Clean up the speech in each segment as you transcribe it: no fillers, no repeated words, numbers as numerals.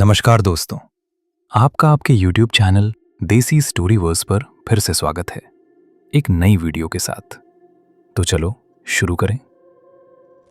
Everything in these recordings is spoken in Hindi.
नमस्कार दोस्तों, आपका आपके YouTube चैनल देसी स्टोरीवर्स पर फिर से स्वागत है एक नई वीडियो के साथ। तो चलो शुरू करें।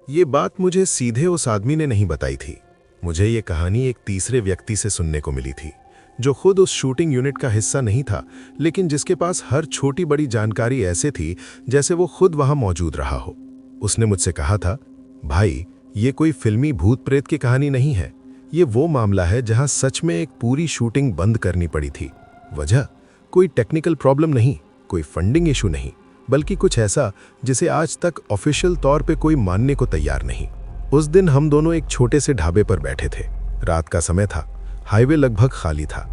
ये बात मुझे सीधे उस आदमी ने नहीं बताई थी। मुझे ये कहानी एक तीसरे व्यक्ति से सुनने को मिली थी, जो खुद उस शूटिंग यूनिट का हिस्सा नहीं था, लेकिन जिसके पास हर छोटी बड़ी जानकारी ऐसे थी जैसे वो खुद वहां मौजूद रहा हो। उसने मुझसे कहा था, भाई ये कोई फिल्मी भूत प्रेत की कहानी नहीं है, ये वो मामला है जहां सच में एक पूरी शूटिंग बंद करनी पड़ी थी। वजह कोई टेक्निकल प्रॉब्लम नहीं, कोई फंडिंग इशू नहीं, बल्कि कुछ ऐसा जिसे आज तक ऑफिशियल तौर पे कोई मानने को तैयार नहीं। उस दिन हम दोनों एक छोटे से ढाबे पर बैठे थे। रात का समय था, हाईवे लगभग खाली था।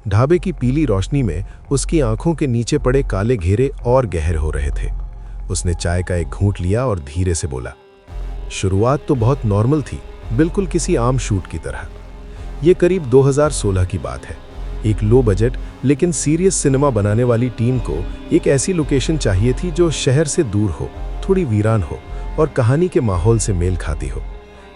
ढाबे की पीली रोशनी में उसकी आंखों के नीचे पड़े काले घेरे और गहरे हो रहे थे। उसने चाय का एक घूंट लिया और धीरे से बोला, शुरुआत तो बहुत नॉर्मल थी, बिल्कुल किसी आम शूट की तरह। ये करीब 2016 की बात है। एक लो बजट लेकिन सीरियस सिनेमा बनाने वाली टीम को एक ऐसी लोकेशन चाहिए थी जो शहर से दूर हो, थोड़ी वीरान हो और कहानी के माहौल से मेल खाती हो।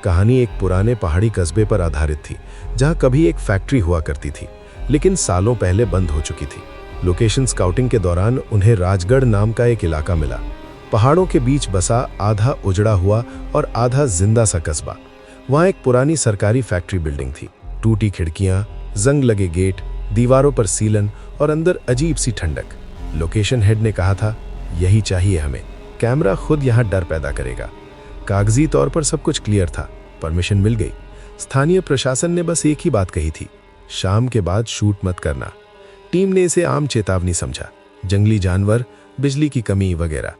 कहानी एक पुराने पहाड़ी कस्बे पर आधारित थी, जहां कभी एक फैक्ट्री हुआ करती थी, लेकिन सालों पहले बंद हो चुकी थी। लोकेशन स्काउटिंग के दौरान उन्हें राजगढ़ नाम का एक इलाका मिला। पहाड़ों के बीच बसा आधा उजड़ा हुआ और आधा जिंदा सा कस्बा। वहाँ एक पुरानी सरकारी फैक्ट्री बिल्डिंग थी, टूटी खिड़कियां, जंग लगे गेट, दीवारों पर सीलन और अंदर अजीब सी ठंडक। लोकेशन हेड ने कहा था, यही चाहिए हमें, कैमरा खुद यहाँ डर पैदा करेगा। कागजी तौर पर सब कुछ क्लियर था, परमिशन मिल गई। स्थानीय प्रशासन ने बस एक ही बात कही थी, शाम के बाद शूट मत करना। टीम ने इसे आम चेतावनी समझा, जंगली जानवर, बिजली की कमी वगैरह।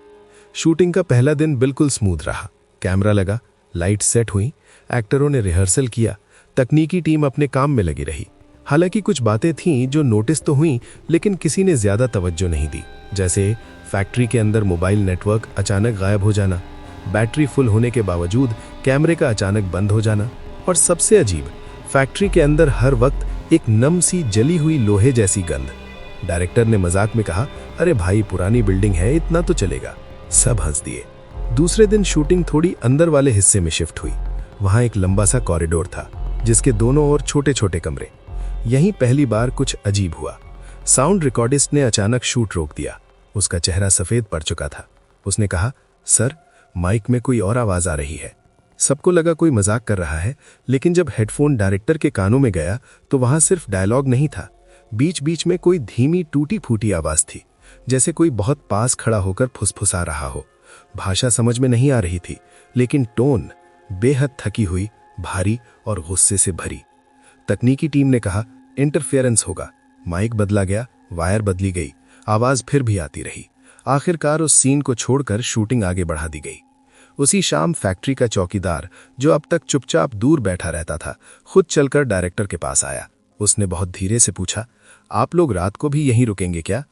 शूटिंग का पहला दिन बिल्कुल स्मूथ रहा। कैमरा लगा, लाइट सेट हुई, एक्टरों ने रिहर्सल किया, तकनीकी टीम अपने काम में लगी रही। हालांकि कुछ बातें थीं जो नोटिस तो हुई, लेकिन किसी ने ज्यादा तवज्जो नहीं दी। जैसे फैक्ट्री के अंदर मोबाइल नेटवर्क अचानक गायब हो जाना, बैटरी फुल होने के बावजूद कैमरे का अचानक बंद हो जाना, और सबसे अजीब, फैक्ट्री के अंदर हर वक्त एक नम सी जली हुई लोहे जैसी गंध। डायरेक्टर ने मजाक में कहा, अरे भाई पुरानी बिल्डिंग है, इतना तो चलेगा। सब हंस दिए। दूसरे दिन शूटिंग थोड़ी अंदर वाले हिस्से में शिफ्ट हुई। वहां एक लंबा सा कॉरिडोर था, जिसके दोनों ओर छोटे छोटे कमरे। यहीं पहली बार कुछ अजीब हुआ। साउंड रिकॉर्डिस्ट ने अचानक शूट रोक दिया। उसका चेहरा सफेद पड़ चुका था। उसने कहा, सर माइक में कोई और आवाज आ रही है। सबको लगा कोई मजाक कर रहा है, लेकिन जब हेडफोन डायरेक्टर के कानों में गया तो वहां सिर्फ डायलॉग नहीं था, बीच बीच में कोई धीमी टूटी फूटी आवाज थी, जैसे कोई बहुत पास खड़ा होकर फुसफुसा रहा हो। भाषा समझ में नहीं आ रही थी, लेकिन टोन बेहद थकी हुई, भारी और गुस्से से भरी। तकनीकी टीम ने कहा, इंटरफेरेंस होगा। माइक बदला गया, वायर बदली गई, आवाज फिर भी आती रही। आखिरकार उस सीन को छोड़कर शूटिंग आगे बढ़ा दी गई। उसी शाम फैक्ट्री का चौकीदार, जो अब तक चुपचाप दूर बैठा रहता था, खुद चलकर डायरेक्टर के पास आया। उसने बहुत धीरे से पूछा, आप लोग रात को भी यहीं रुकेंगे क्या?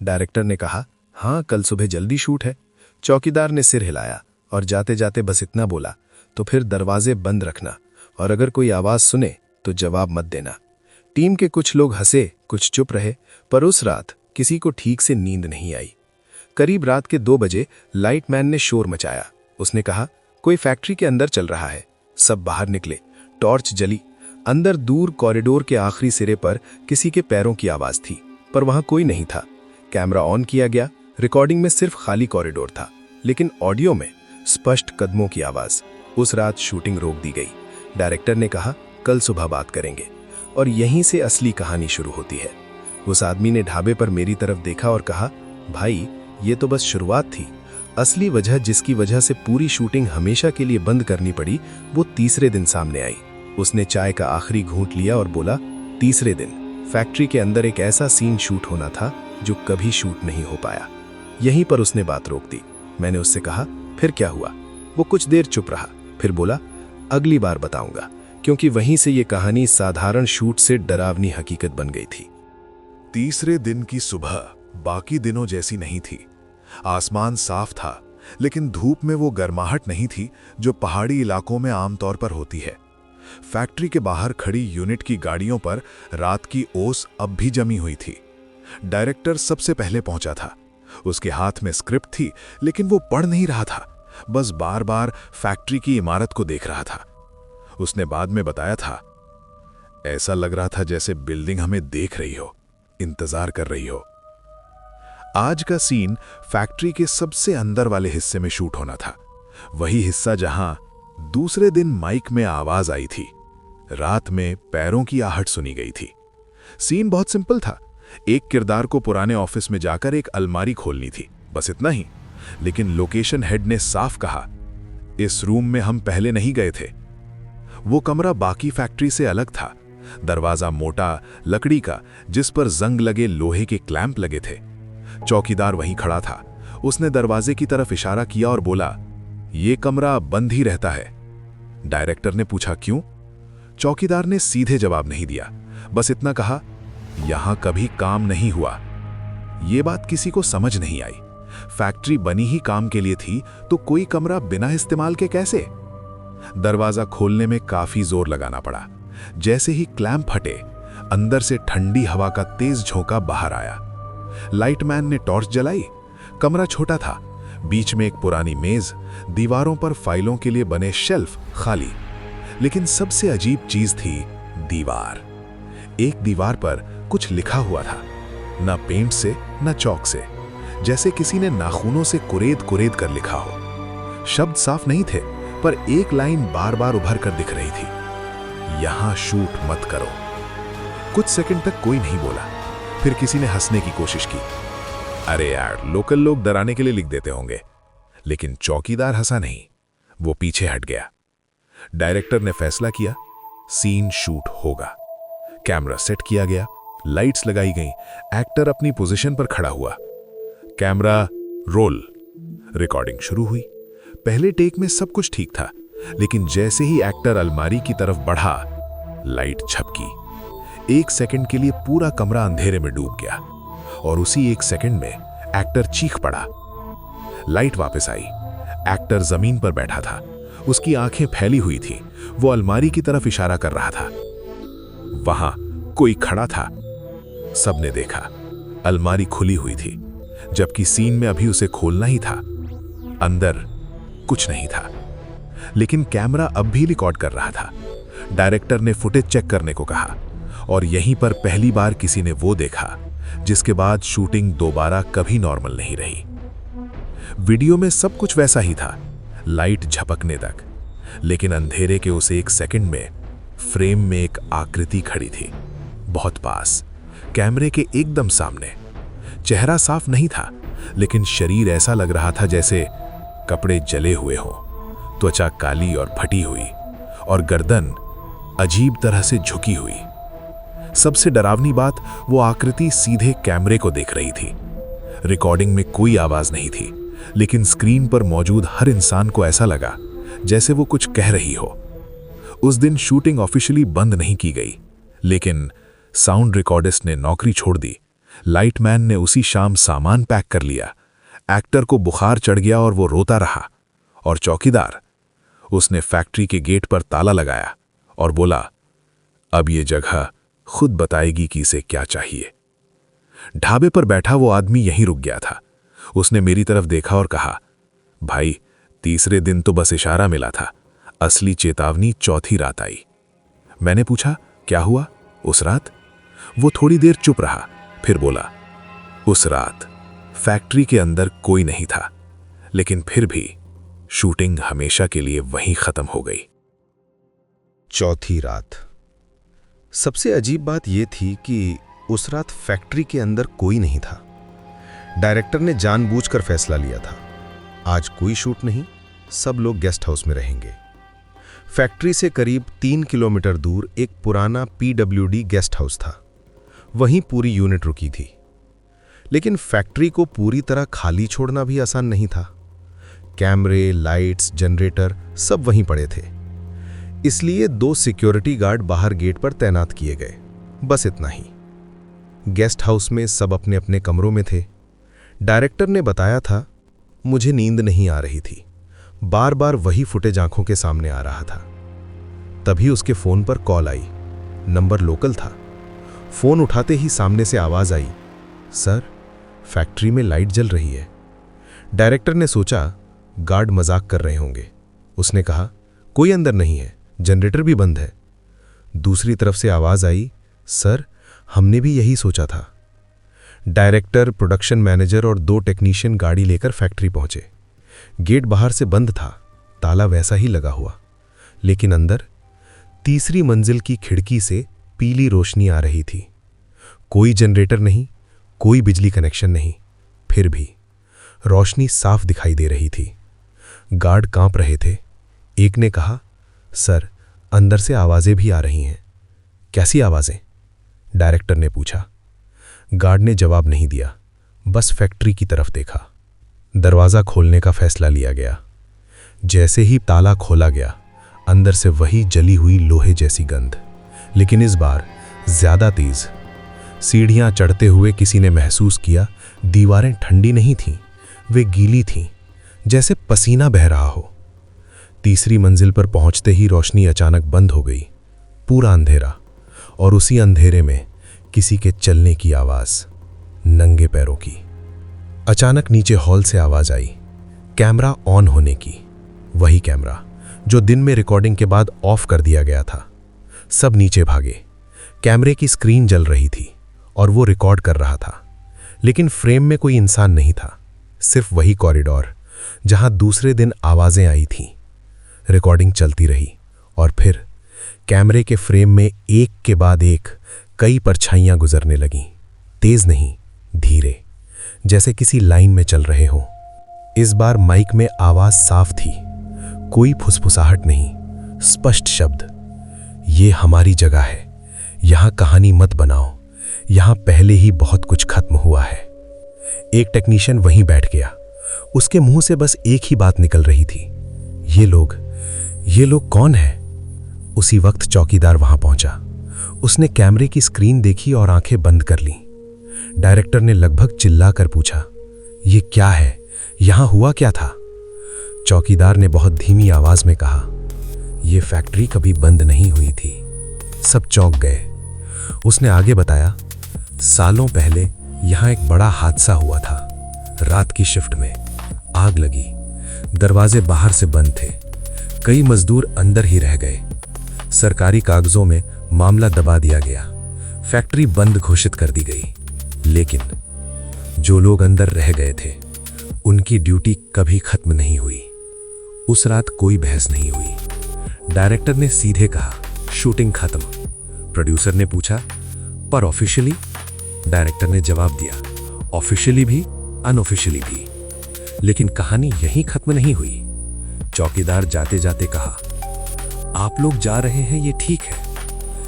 डायरेक्टर ने कहा, हाँ, कल सुबह जल्दी शूट है। चौकीदार ने सिर हिलाया और जाते जाते बस इतना बोला, तो फिर दरवाजे बंद रखना, और अगर कोई आवाज सुने तो जवाब मत देना। टीम के कुछ लोग हंसे, कुछ चुप रहे, पर उस रात किसी को ठीक से नींद नहीं आई। करीब रात के 2 बजे लाइटमैन ने शोर मचाया। उसने कहा, कोई फैक्ट्री के अंदर चल रहा है। सब बाहर निकले, टॉर्च जली। अंदर दूर कॉरिडोर के आखिरी सिरे पर किसी के पैरों की आवाज थी, पर वहां कोई नहीं था। कैमरा ऑन किया गया। रिकॉर्डिंग में सिर्फ खाली कॉरिडोर था, लेकिन ऑडियो में स्पष्ट कदमों की आवाज। उस रात शूटिंग रोक दी गई। डायरेक्टर ने कहा, कल सुबह बात करेंगे। और यहीं से असली कहानी शुरू होती है। उस आदमी ने ढाबे पर मेरी तरफ देखा और कहा, भाई ये तो बस शुरुआत थी। असली वजह जिसकी वजह से पूरी शूटिंग हमेशा के लिए बंद करनी पड़ी, वो तीसरे दिन सामने आई। उसने चाय का आखिरी घूंट लिया और बोला, तीसरे दिन फैक्ट्री के अंदर एक ऐसा सीन शूट होना था जो कभी शूट नहीं हो पाया। यहीं पर उसने बात रोक दी। मैंने उससे कहा, फिर क्या हुआ? वो कुछ देर चुप रहा, फिर बोला, अगली बार बताऊंगा। क्योंकि वहीं से ये कहानी साधारण शूट से डरावनी हकीकत बन गई थी। तीसरे दिन की सुबह बाकी दिनों जैसी नहीं थी। आसमान साफ था, लेकिन धूप में वो गर्माहट नहीं थी जो पहाड़ी इलाकों में आमतौर पर होती है। फैक्ट्री के बाहर खड़ी यूनिट की गाड़ियों पर रात की ओस अब भी जमी हुई थी। डायरेक्टर सबसे पहले पहुंचा था। उसके हाथ में स्क्रिप्ट थी, लेकिन वो पढ़ नहीं रहा था, बस बार बार फैक्ट्री की इमारत को देख रहा था। उसने बाद में बताया था, ऐसा लग रहा था जैसे बिल्डिंग हमें देख रही हो, इंतजार कर रही हो। आज का सीन फैक्ट्री के सबसे अंदर वाले हिस्से में शूट होना था, वही हिस्सा जहां दूसरे दिन माइक में आवाज आई थी, रात में पैरों की आहट सुनी गई थी। सीन बहुत सिंपल था, एक किरदार को पुराने ऑफिस में जाकर एक अलमारी खोलनी थी, बस इतना ही। लेकिन लोकेशन हेड ने साफ कहा, इस रूम में हम पहले नहीं गए थे। वो कमरा बाकी फैक्ट्री से अलग था, दरवाजा मोटा लकड़ी का जिस पर जंग लगे लोहे के क्लैंप लगे थे। चौकीदार वहीं खड़ा था, उसने दरवाजे की तरफ इशारा किया और बोला, ये कमरा बंद ही रहता है। डायरेक्टर ने पूछा क्यों? चौकीदार ने सीधे जवाब नहीं दिया, बस इतना कहा, यहां कभी काम नहीं हुआ। ये बात किसी को समझ नहीं आई। फैक्ट्री बनी ही काम के लिए थी तो कोई कमरा बिना इस्तेमाल के कैसे? दरवाजा खोलने में काफी जोर लगाना पड़ा। जैसे ही क्लैंप हटे, अंदर से ठंडी हवा का तेज झोंका बाहर आया। लाइटमैन ने टॉर्च जलाई। कमरा छोटा था, बीच में एक पुरानी मेज, दीवारों पर फाइलों के लिए बने शेल्फ खाली। लेकिन सबसे अजीब चीज थी दीवार। एक दीवार पर कुछ लिखा हुआ था, ना पेंट से ना चौक से, जैसे किसी ने नाखूनों से कुरेद कुरेद कर लिखा हो। शब्द साफ नहीं थे, पर एक लाइन बार बार उभर कर दिख रही थी, यहां शूट मत करो। कुछ सेकंड तक कोई नहीं बोला, फिर किसी ने हंसने की कोशिश की। अरे यार, लोकल लोग डराने के लिए लिख देते होंगे। लेकिन चौकीदार हंसा नहीं, वो पीछे हट गया। डायरेक्टर ने फैसला किया, सीन शूट होगा। कैमरा सेट किया गया, लाइट्स लगाई गईं, एक्टर अपनी पोजीशन पर खड़ा हुआ। Camera roll. रिकॉर्डिंग शुरू हुई। पहले टेक में सब कुछ ठीक था, लेकिन जैसे ही एक्टर अलमारी की तरफ बढ़ा, लाइट झपकी। एक सेकंड के लिए पूरा कमरा अंधेरे में डूब गया, और उसी एक सेकंड में एक्टर चीख पड़ा। लाइट वापस आई। एक्टर जमीन पर बैठा था, उसकी आंखें फैली हुई थी। वो अलमारी की तरफ इशारा कर रहा था। वहां कोई खड़ा था। सबने देखा, अलमारी खुली हुई थी, जबकि सीन में अभी उसे खोलना ही था। अंदर कुछ नहीं था, लेकिन कैमरा अब भी रिकॉर्ड कर रहा था। डायरेक्टर ने फुटेज चेक करने को कहा, और यहीं पर पहली बार किसी ने वो देखा जिसके बाद शूटिंग दोबारा कभी नॉर्मल नहीं रही। वीडियो में सब कुछ वैसा ही था, लाइट झपकने तक, लेकिन अंधेरे के उस एक सेकंड में फ्रेम में एक आकृति खड़ी थी, बहुत पास, कैमरे के एकदम सामने। चेहरा साफ नहीं था, लेकिन शरीर ऐसा लग रहा था जैसे कपड़े जले हुए हों, त्वचा काली और फटी हुई, और गर्दन अजीब तरह से झुकी हुई। सबसे डरावनी बात, वो आकृति सीधे कैमरे को देख रही थी। रिकॉर्डिंग में कोई आवाज नहीं थी, लेकिन स्क्रीन पर मौजूद हर इंसान को ऐसा लगा जैसे वो कुछ कह रही हो। उस दिन शूटिंग ऑफिशियली बंद नहीं की गई, लेकिन साउंड रिकॉर्डिस्ट ने नौकरी छोड़ दी। लाइटमैन ने उसी शाम सामान पैक कर लिया। एक्टर को बुखार चढ़ गया और वो रोता रहा। और चौकीदार, उसने फैक्ट्री के गेट पर ताला लगाया और बोला, अब ये जगह खुद बताएगी कि इसे क्या चाहिए। ढाबे पर बैठा वो आदमी यहीं रुक गया था। उसने मेरी तरफ देखा और कहा, भाई, तीसरे दिन तो बस इशारा मिला था, असली चेतावनी चौथी रात आई। मैंने पूछा, क्या हुआ उस रात? वो थोड़ी देर चुप रहा, फिर बोला, उस रात फैक्ट्री के अंदर कोई नहीं था, लेकिन फिर भी शूटिंग हमेशा के लिए वहीं खत्म हो गई। चौथी रात। सबसे अजीब बात यह थी कि उस रात फैक्ट्री के अंदर कोई नहीं था। डायरेक्टर ने जानबूझकर फैसला लिया था, आज कोई शूट नहीं, सब लोग गेस्ट हाउस में रहेंगे। फैक्ट्री से करीब 3 किलोमीटर दूर एक पुराना PWD गेस्ट हाउस था, वहीं पूरी यूनिट रुकी थी। लेकिन फैक्ट्री को पूरी तरह खाली छोड़ना भी आसान नहीं था। कैमरे, लाइट्स, जनरेटर सब वहीं पड़े थे। इसलिए 2 सिक्योरिटी गार्ड बाहर गेट पर तैनात किए गए, बस इतना ही। गेस्ट हाउस में सब अपने अपने कमरों में थे। डायरेक्टर ने बताया था, मुझे नींद नहीं आ रही थी, बार बार वही फुटेज आंखों के सामने आ रहा था। तभी उसके फोन पर कॉल आई। नंबर लोकल था। फोन उठाते ही सामने से आवाज आई, सर, फैक्ट्री में लाइट जल रही है। डायरेक्टर ने सोचा गार्ड मजाक कर रहे होंगे। उसने कहा, कोई अंदर नहीं है, जनरेटर भी बंद है। दूसरी तरफ से आवाज आई, सर, हमने भी यही सोचा था। डायरेक्टर, प्रोडक्शन मैनेजर और 2 टेक्नीशियन गाड़ी लेकर फैक्ट्री पहुंचे। गेट बाहर से बंद था, ताला वैसा ही लगा हुआ, लेकिन अंदर तीसरी मंजिल की खिड़की से पीली रोशनी आ रही थी। कोई जनरेटर नहीं, कोई बिजली कनेक्शन नहीं, फिर भी रोशनी साफ दिखाई दे रही थी। गार्ड कांप रहे थे। एक ने कहा, सर, अंदर से आवाजें भी आ रही हैं। कैसी आवाजें? डायरेक्टर ने पूछा। गार्ड ने जवाब नहीं दिया, बस फैक्ट्री की तरफ देखा। दरवाज़ा खोलने का फैसला लिया गया। जैसे ही ताला खोला गया, अंदर से वही जली हुई लोहे जैसी गंध, लेकिन इस बार ज्यादा तेज। सीढ़ियां चढ़ते हुए किसी ने महसूस किया दीवारें ठंडी नहीं थीं, वे गीली थीं, जैसे पसीना बह रहा हो। तीसरी मंजिल पर पहुंचते ही रोशनी अचानक बंद हो गई, पूरा अंधेरा, और उसी अंधेरे में किसी के चलने की आवाज, नंगे पैरों की। अचानक नीचे हॉल से आवाज आई, कैमरा ऑन होने की। वही कैमरा जो दिन में रिकॉर्डिंग के बाद ऑफ कर दिया गया था। सब नीचे भागे। कैमरे की स्क्रीन जल रही थी और वो रिकॉर्ड कर रहा था, लेकिन फ्रेम में कोई इंसान नहीं था, सिर्फ वही कॉरिडोर जहां दूसरे दिन आवाजें आई थीं। रिकॉर्डिंग चलती रही और फिर कैमरे के फ्रेम में एक के बाद एक कई परछाइयां गुजरने लगीं। तेज नहीं, धीरे, जैसे किसी लाइन में चल रहे हों। इस बार माइक में आवाज साफ थी, कोई फुसफुसाहट नहीं, स्पष्ट शब्द, ये हमारी जगह है, यहां कहानी मत बनाओ, यहां पहले ही बहुत कुछ खत्म हुआ है। एक टेक्नीशियन वहीं बैठ गया। उसके मुंह से बस एक ही बात निकल रही थी, ये लोग कौन हैं? उसी वक्त चौकीदार वहां पहुंचा। उसने कैमरे की स्क्रीन देखी और आंखें बंद कर लीं। डायरेक्टर ने लगभग चिल्लाकर पूछा, ये क्या है? यहां हुआ क्या था? चौकीदार ने बहुत धीमी आवाज में कहा, यह फैक्ट्री कभी बंद नहीं हुई थी। सब चौंक गए। उसने आगे बताया, सालों पहले यहां एक बड़ा हादसा हुआ था। रात की शिफ्ट में आग लगी, दरवाजे बाहर से बंद थे, कई मजदूर अंदर ही रह गए। सरकारी कागजों में मामला दबा दिया गया, फैक्ट्री बंद घोषित कर दी गई। लेकिन जो लोग अंदर रह गए थे, उनकी ड्यूटी कभी खत्म नहीं हुई। उस रात कोई बहस नहीं हुई। डायरेक्टर ने सीधे कहा, शूटिंग खत्म। प्रोड्यूसर ने पूछा, पर ऑफिशियली? डायरेक्टर ने जवाब दिया, ऑफिशियली भी, अनऑफिशियली भी। लेकिन कहानी यहीं खत्म नहीं हुई। चौकीदार जाते जाते कहा, आप लोग जा रहे हैं ये ठीक है।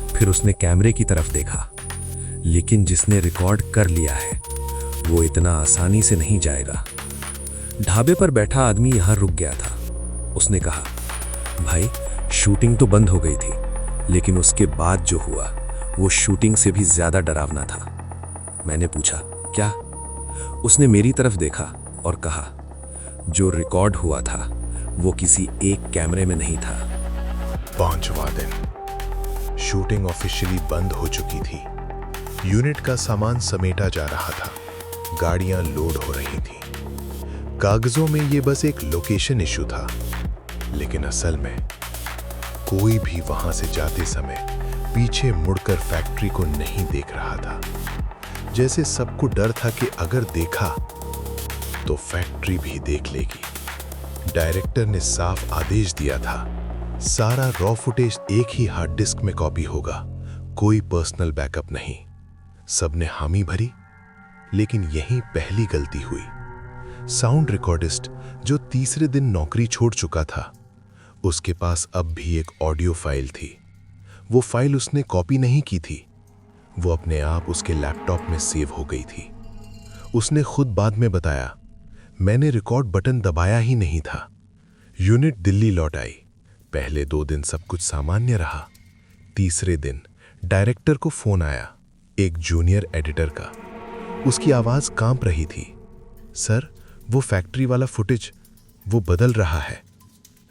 फिर उसने कैमरे की तरफ देखा, लेकिन जिसने रिकॉर्ड कर लिया है वो इतना आसानी से नहीं जाएगा। ढाबे पर बैठा आदमी यहां रुक गया था। उसने कहा, भाई, शूटिंग तो बंद हो गई थी, लेकिन उसके बाद जो हुआ वो शूटिंग से भी ज्यादा डरावना था। मैंने पूछा, क्या? उसने मेरी तरफ देखा और कहा, जो रिकॉर्ड हुआ था वो किसी एक कैमरे में नहीं था। 5वां दिन। शूटिंग ऑफिशियली बंद हो चुकी थी। यूनिट का सामान समेटा जा रहा था, गाड़ियां लोड हो रही थी। कागजों में ये बस एक लोकेशन इशू था, लेकिन असल में कोई भी वहां से जाते समय पीछे मुड़कर फैक्ट्री को नहीं देख रहा था। जैसे सबको डर था कि अगर देखा तो फैक्ट्री भी देख लेगी। डायरेक्टर ने साफ आदेश दिया था, सारा रॉ फुटेज एक ही हार्ड डिस्क में कॉपी होगा, कोई पर्सनल बैकअप नहीं। सबने हामी भरी, लेकिन यहीं पहली गलती हुई। साउंड रिकॉर्डिस्ट जो तीसरे दिन नौकरी छोड़ चुका था, उसके पास अब भी एक ऑडियो फाइल थी। वो फाइल उसने कॉपी नहीं की थी, वो अपने आप उसके लैपटॉप में सेव हो गई थी। उसने खुद बाद में बताया, मैंने रिकॉर्ड बटन दबाया ही नहीं था। यूनिट दिल्ली लौट आई। पहले 2 दिन सब कुछ सामान्य रहा। तीसरे दिन डायरेक्टर को फोन आया, एक जूनियर एडिटर का। उसकी आवाज कांप रही थी, सर, वो फैक्ट्री वाला फुटेज वो बदल रहा है।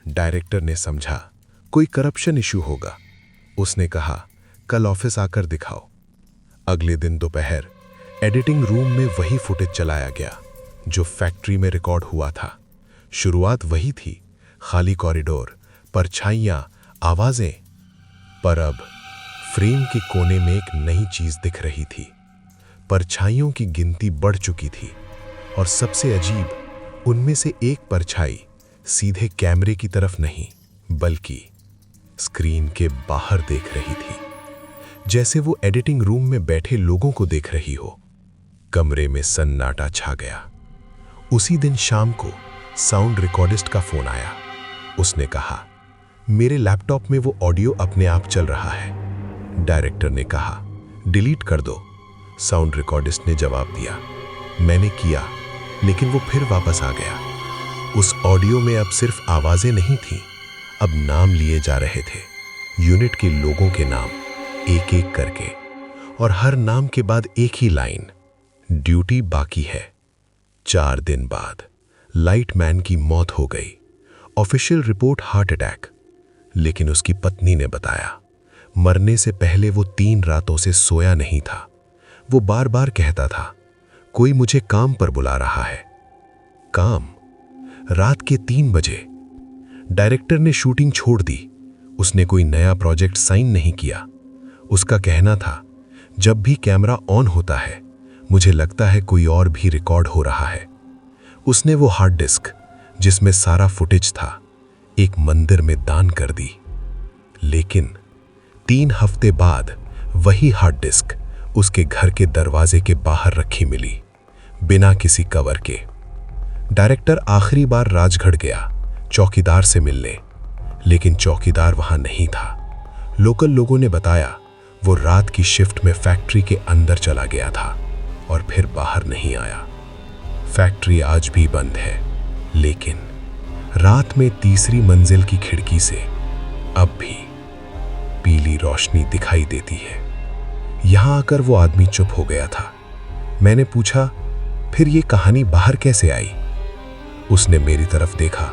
डायरेक्टर ने समझा कोई करप्शन इशू होगा। उसने कहा, कल ऑफिस आकर दिखाओ। अगले दिन दोपहर एडिटिंग रूम में वही फुटेज चलाया गया जो फैक्ट्री में रिकॉर्ड हुआ था। शुरुआत वही थी, खाली कॉरिडोर, परछाइयां, आवाजें। पर अब फ्रेम के कोने में एक नई चीज दिख रही थी। परछाइयों की गिनती बढ़ चुकी थी और सबसे अजीब, उनमें से एक परछाई सीधे कैमरे की तरफ नहीं बल्कि स्क्रीन के बाहर देख रही थी, जैसे वो एडिटिंग रूम में बैठे लोगों को देख रही हो। कमरे में सन्नाटा छा गया। उसी दिन शाम को साउंड रिकॉर्डिस्ट का फोन आया। उसने कहा, मेरे लैपटॉप में वो ऑडियो अपने आप चल रहा है। डायरेक्टर ने कहा, डिलीट कर दो। साउंड रिकॉर्डिस्ट ने जवाब दिया, मैंने किया, लेकिन वो फिर वापस आ गया। उस ऑडियो में अब सिर्फ आवाजें नहीं थीं, अब नाम लिए जा रहे थे, यूनिट के लोगों के नाम, एक एक करके, और हर नाम के बाद एक ही लाइन, ड्यूटी बाकी है। 4 दिन बाद लाइटमैन की मौत हो गई। ऑफिशियल रिपोर्ट हार्ट अटैक, लेकिन उसकी पत्नी ने बताया, मरने से पहले वो 3 रातों से सोया नहीं था। वो बार बार कहता था, कोई मुझे काम पर बुला रहा है। काम। रात के 3 बजे डायरेक्टर ने शूटिंग छोड़ दी। उसने कोई नया प्रोजेक्ट साइन नहीं किया। उसका कहना था, जब भी कैमरा ऑन होता है मुझे लगता है कोई और भी रिकॉर्ड हो रहा है। उसने वो हार्ड डिस्क जिसमें सारा फुटेज था एक मंदिर में दान कर दी। लेकिन 3 हफ्ते बाद वही हार्ड डिस्क उसके घर के दरवाजे के बाहर रखी मिली, बिना किसी कवर के। डायरेक्टर आखिरी बार राजगढ़ गया चौकीदार से मिलने, लेकिन चौकीदार वहां नहीं था। लोकल लोगों ने बताया वो रात की शिफ्ट में फैक्ट्री के अंदर चला गया था और फिर बाहर नहीं आया। फैक्ट्री आज भी बंद है, लेकिन रात में तीसरी मंजिल की खिड़की से अब भी पीली रोशनी दिखाई देती है। यहां आकर वो आदमी चुप हो गया था। मैंने पूछा, फिर ये कहानी बाहर कैसे आई? उसने मेरी तरफ देखा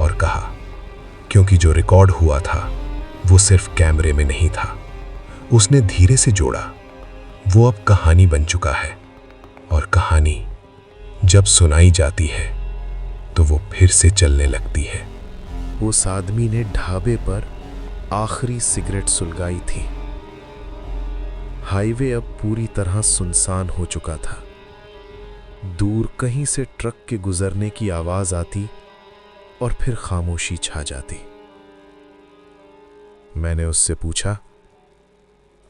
और कहा, क्योंकि जो रिकॉर्ड हुआ था वो सिर्फ कैमरे में नहीं था। उसने धीरे से जोड़ा, वो अब कहानी बन चुका है, और कहानी जब सुनाई जाती है तो वो फिर से चलने लगती है। उस आदमी ने ढाबे पर आखिरी सिगरेट सुलगाई थी। हाईवे अब पूरी तरह सुनसान हो चुका था। दूर कहीं से ट्रक के गुजरने की आवाज आती और फिर खामोशी छा जाती। मैंने उससे पूछा,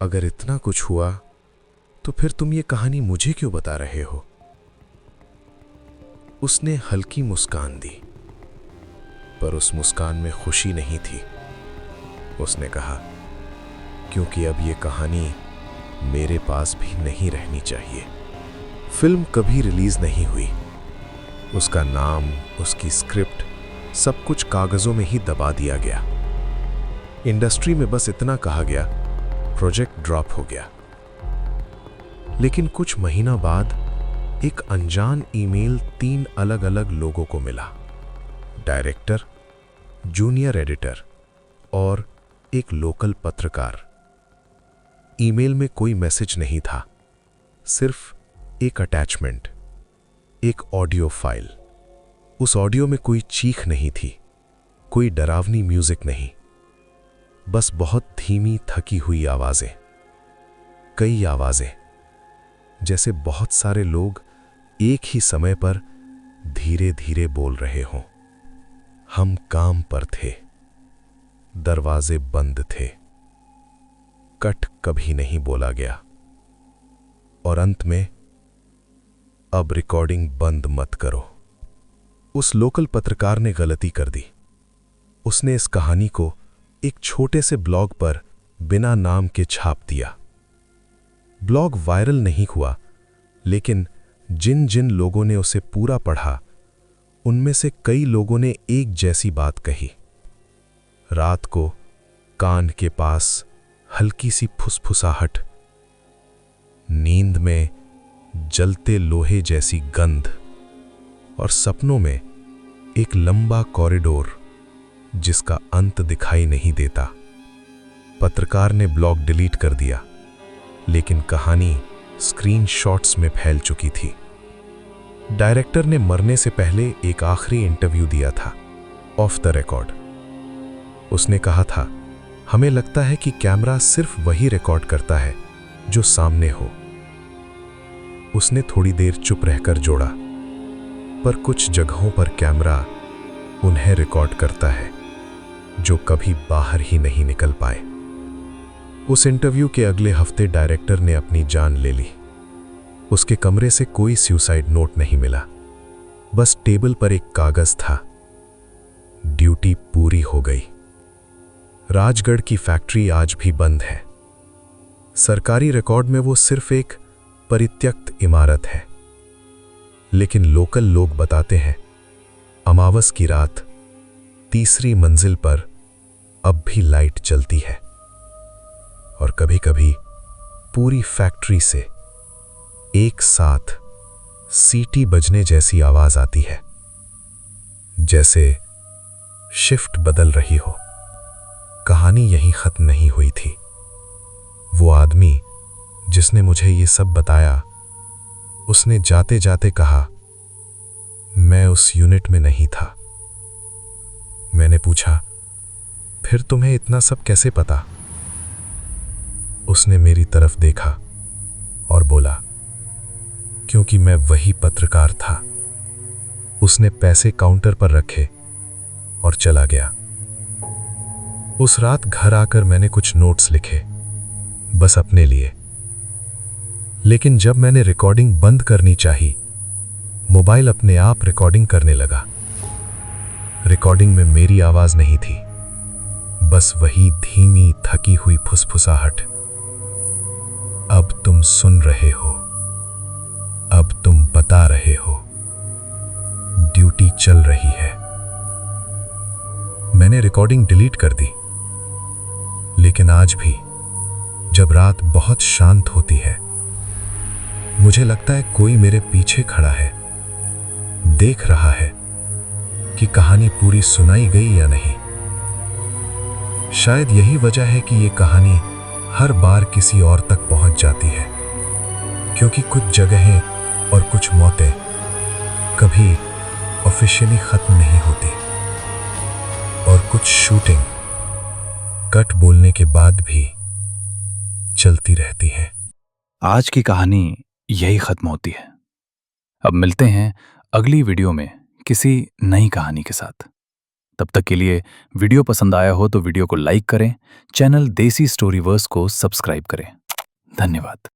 अगर इतना कुछ हुआ तो फिर तुम ये कहानी मुझे क्यों बता रहे हो? उसने हल्की मुस्कान दी, पर उस मुस्कान में खुशी नहीं थी। उसने कहा, क्योंकि अब ये कहानी मेरे पास भी नहीं रहनी चाहिए। फिल्म कभी रिलीज नहीं हुई। उसका नाम, उसकी स्क्रिप्ट, सब कुछ कागजों में ही दबा दिया गया। इंडस्ट्री में बस इतना कहा गया, प्रोजेक्ट ड्रॉप हो गया। लेकिन कुछ महीना बाद एक अनजान ईमेल 3 अलग अलग लोगों को मिला, डायरेक्टर, जूनियर एडिटर और एक लोकल पत्रकार। ईमेल में कोई मैसेज नहीं था, सिर्फ एक अटैचमेंट, एक ऑडियो फाइल। उस ऑडियो में कोई चीख नहीं थी, कोई डरावनी म्यूजिक नहीं, बस बहुत धीमी थकी हुई आवाजें। कई आवाजें, जैसे बहुत सारे लोग एक ही समय पर धीरे धीरे बोल रहे हों। हम काम पर थे, दरवाजे बंद थे, कट कभी नहीं बोला गया, और अंत में, अब रिकॉर्डिंग बंद मत करो। उस लोकल पत्रकार ने गलती कर दी। उसने इस कहानी को एक छोटे से ब्लॉग पर बिना नाम के छाप दिया। ब्लॉग वायरल नहीं हुआ, लेकिन जिन जिन लोगों ने उसे पूरा पढ़ा, उनमें से कई लोगों ने एक जैसी बात कही। रात को कान के पास हल्की सी फुसफुसाहट, नींद में जलते लोहे जैसी गंध, और सपनों में एक लंबा कॉरिडोर जिसका अंत दिखाई नहीं देता। पत्रकार ने ब्लॉग डिलीट कर दिया, लेकिन कहानी स्क्रीनशॉट्स में फैल चुकी थी। डायरेक्टर ने मरने से पहले एक आखिरी इंटरव्यू दिया था, ऑफ द रिकॉर्ड। उसने कहा था, हमें लगता है कि कैमरा सिर्फ वही रिकॉर्ड करता है जो सामने हो। उसने थोड़ी देर चुप रहकर जोड़ा, पर कुछ जगहों पर कैमरा उन्हें रिकॉर्ड करता है जो कभी बाहर ही नहीं निकल पाए। उस इंटरव्यू के अगले हफ्ते डायरेक्टर ने अपनी जान ले ली। उसके कमरे से कोई सुसाइड नोट नहीं मिला, बस टेबल पर एक कागज था। ड्यूटी पूरी हो गई। राजगढ़ की फैक्ट्री आज भी बंद है। सरकारी रिकॉर्ड में वो सिर्फ एक परित्यक्त इमारत है, लेकिन लोकल लोग बताते हैं अमावस की रात तीसरी मंजिल पर अब भी लाइट जलती है और कभी-कभी पूरी फैक्ट्री से एक साथ सीटी बजने जैसी आवाज आती है, जैसे शिफ्ट बदल रही हो। कहानी यहीं खत्म नहीं हुई थी। वो आदमी जिसने मुझे ये सब बताया, उसने जाते जाते कहा, मैं उस यूनिट में नहीं था। मैंने पूछा, फिर तुम्हें इतना सब कैसे पता? उसने मेरी तरफ देखा और बोला, क्योंकि मैं वही पत्रकार था। उसने पैसे काउंटर पर रखे और चला गया। उस रात घर आकर मैंने कुछ नोट्स लिखे, बस अपने लिए। लेकिन जब मैंने रिकॉर्डिंग बंद करनी चाही, मोबाइल अपने आप रिकॉर्डिंग करने लगा। रिकॉर्डिंग में मेरी आवाज नहीं थी, बस वही धीमी थकी हुई फुसफुसाहट। अब तुम सुन रहे हो, अब तुम बता रहे हो, ड्यूटी चल रही है। मैंने रिकॉर्डिंग डिलीट कर दी, लेकिन आज भी जब रात बहुत शांत होती है, मुझे लगता है कोई मेरे पीछे खड़ा है, देख रहा है कि कहानी पूरी सुनाई गई या नहीं। शायद यही वजह है कि ये कहानी हर बार किसी और तक पहुंच जाती है, क्योंकि कुछ जगहें और कुछ मौतें कभी ऑफिशियली खत्म नहीं होती और कुछ शूटिंग कट बोलने के बाद भी चलती रहती है। आज की कहानी यही खत्म होती है। अब मिलते हैं अगली वीडियो में किसी नई कहानी के साथ। तब तक के लिए वीडियो पसंद आया हो तो वीडियो को लाइक करें, चैनल देसी स्टोरीवर्स को सब्सक्राइब करें। धन्यवाद।